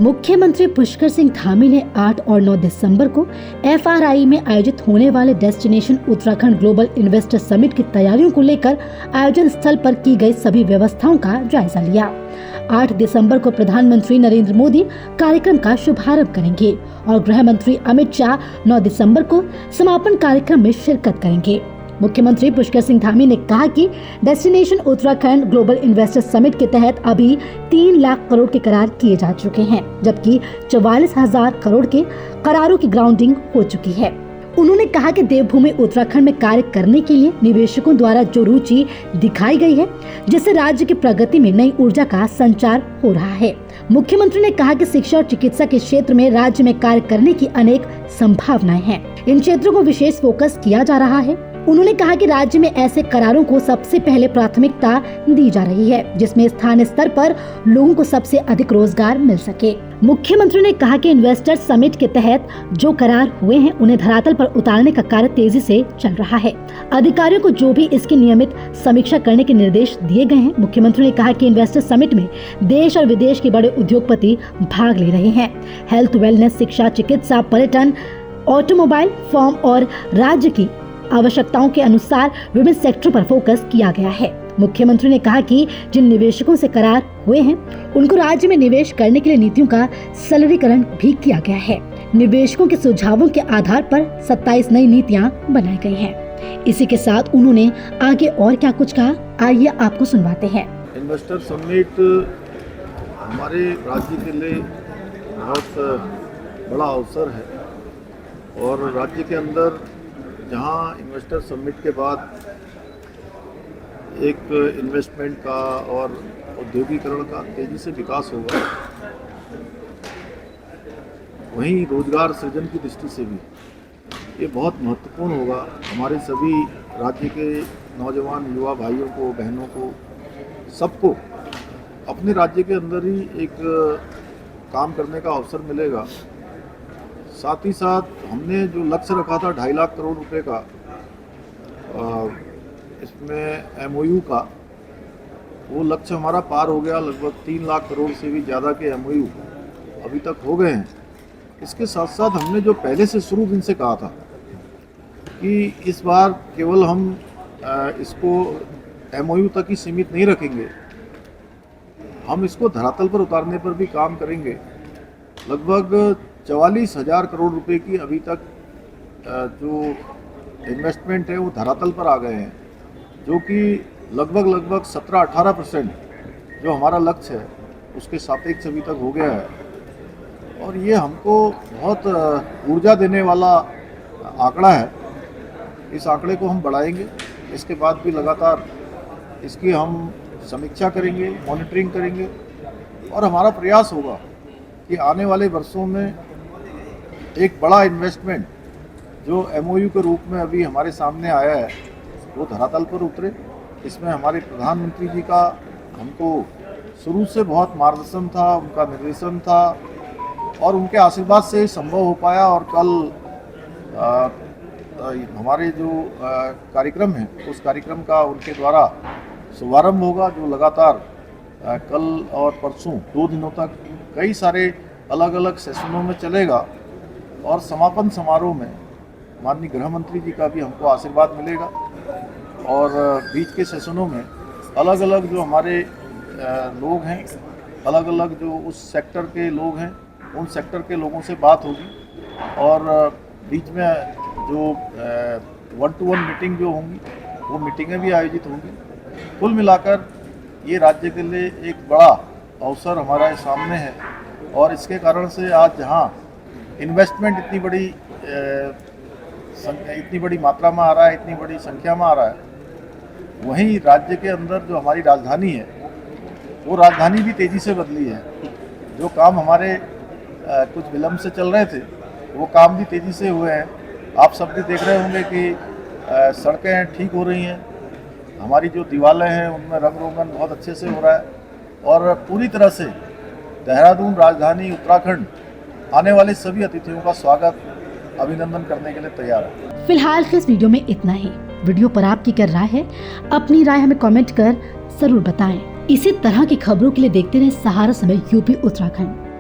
मुख्यमंत्री पुष्कर सिंह धामी ने 8 और 9 दिसंबर को FRI में आयोजित होने वाले destination Uttarakhand global investor summit की तैयारियों को लेकर आयोजन स्थल पर की गई सभी व्यवस्थाओं का जायजा लिया। 8 दिसंबर को प्रधानमंत्री नरेंद्र मोदी कार्यक्रम का शुभारंभ करेंगे और गृह मंत्री अमित शाह 9 दिसंबर को समापन कार्यक्रम में शिरकत करेंगे। मुख्यमंत्री पुष्कर सिंह धामी ने कहा कि destination Uttarakhand global investor summit के तहत अभी 3 लाख करोड़ के करार किए जा चुके हैं, जबकि 44,000 करोड़ के करारों की ग्राउंडिंग हो चुकी है। उन्होंने कहा कि देवभूमि उत्तराखंड में कार्य करने के लिए निवेशकों द्वारा जो रुचि दिखाई गई है, जिससे राज्य की प्रगति में नई ऊर्जा का संचार हो रहा है। मुख्यमंत्री ने कहा कि शिक्षा और चिकित्सा के क्षेत्र में राज्य में कार्य करने की अनेक संभावनाएं हैं। इन क्षेत्रों को विशेष फोकस किया जा रहा है। उन्होंने कहा कि राज्य में ऐसे करारों को सबसे पहले प्राथमिकता दी जा रही है, जिसमें स्थानीय स्तर पर लोगों को सबसे अधिक रोजगार मिल सके। मुख्यमंत्री ने कहा कि इन्वेस्टर समिट के तहत जो करार हुए हैं उन्हें धरातल पर उतारने का कार्य तेजी से चल रहा है। अधिकारियों को जो भी इसकी नियमित समीक्षा करने के निर्देश दिए गए हैं। मुख्यमंत्री ने कहा कि इन्वेस्टर समिट में देश और विदेश के बड़े उद्योगपति भाग ले रहे हैं। हेल्थ, वेलनेस, शिक्षा, चिकित्सा, पर्यटन, ऑटोमोबाइल, फॉर्म और राज्य की आवश्यकताओं के अनुसार विभिन्न सेक्टरों पर फोकस किया गया है। मुख्यमंत्री ने कहा कि जिन निवेशकों से करार हुए हैं उनको राज्य में निवेश करने के लिए नीतियों का सरलीकरण भी किया गया है। निवेशकों के सुझावों के आधार पर 27 नई नीतियां बनाई गई हैं। इसी के साथ उन्होंने आगे और क्या कुछ कहा, आइए आपको सुनवाते हैं। इन्वेस्टर समिट हमारे राज्य के लिए बहुत बड़ा अवसर है और राज्य के अंदर जहां इन्वेस्टर समिट के बाद एक इन्वेस्टमेंट का और औद्योगिकरण का तेजी से विकास होगा, वहीं रोजगार सृजन की दृष्टि से भी ये बहुत महत्वपूर्ण होगा। हमारे सभी राज्य के नौजवान युवा भाइयों को, बहनों को, सबको अपने राज्य के अंदर ही एक काम करने का अवसर मिलेगा। साथ ही साथ हमने जो लक्ष्य रखा था 2.5 लाख करोड़ रुपए का, इसमें MOU का, वो लक्ष्य हमारा पार हो गया। लगभग 3 लाख करोड़ से भी ज़्यादा के MOU अभी तक हो गए हैं। इसके साथ साथ हमने जो पहले से शुरू दिन से कहा था कि इस बार केवल हम इसको MOU तक ही सीमित नहीं रखेंगे, हम इसको धरातल पर उतारने पर भी काम करेंगे। लगभग 44,000 करोड़ रुपए की अभी तक जो इन्वेस्टमेंट है वो धरातल पर आ गए हैं, जो कि लगभग 17-18% जो हमारा लक्ष्य है उसके सापेक्ष अभी तक हो गया है। और ये हमको बहुत ऊर्जा देने वाला आंकड़ा है। इस आंकड़े को हम बढ़ाएंगे। इसके बाद भी लगातार इसकी हम समीक्षा करेंगे, मॉनिटरिंग करेंगे और हमारा प्रयास होगा कि आने वाले वर्षों में एक बड़ा इन्वेस्टमेंट जो MOU के रूप में अभी हमारे सामने आया है वो धरातल पर उतरे। इसमें हमारे प्रधानमंत्री जी का हमको शुरू से बहुत मार्गदर्शन था, उनका निर्देशन था और उनके आशीर्वाद से संभव हो पाया। और कल हमारे जो कार्यक्रम है उस कार्यक्रम का उनके द्वारा शुभारंभ होगा, जो लगातार कल और परसों 2 दिनों तक कई सारे अलग अलग सेशनों में चलेगा। और समापन समारोह में माननीय गृह मंत्री जी का भी हमको आशीर्वाद मिलेगा। और बीच के सेशनों में अलग अलग जो हमारे लोग हैं, अलग अलग जो उस सेक्टर के लोग हैं, उन सेक्टर के लोगों से बात होगी। और बीच में जो 1-to-1 मीटिंग जो होंगी वो मीटिंगें भी आयोजित होंगी। कुल मिलाकर ये राज्य के लिए एक बड़ा अवसर हमारे सामने है। और इसके कारण से आज जहाँ इन्वेस्टमेंट इतनी बड़ी मात्रा में आ रहा है, इतनी बड़ी संख्या में आ रहा है, वहीं राज्य के अंदर जो हमारी राजधानी है वो राजधानी भी तेज़ी से बदली है। जो काम हमारे कुछ विलम्ब से चल रहे थे वो काम भी तेज़ी से हुए हैं। आप सब भी देख रहे होंगे कि सड़कें ठीक हो रही हैं, हमारी जो दीवारें हैं उनमें रंग रोगन बहुत अच्छे से हो रहा है। और पूरी तरह से देहरादून, राजधानी उत्तराखंड आने वाले सभी अतिथियों का स्वागत, अभिनंदन करने के लिए तैयार है। फिलहाल इस वीडियो में इतना ही। वीडियो पर आपकी क्या राय है? अपनी राय हमें कमेंट कर जरूर बताएं। इसी तरह की खबरों के लिए देखते रहे सहारा समय यूपी उत्तराखंड।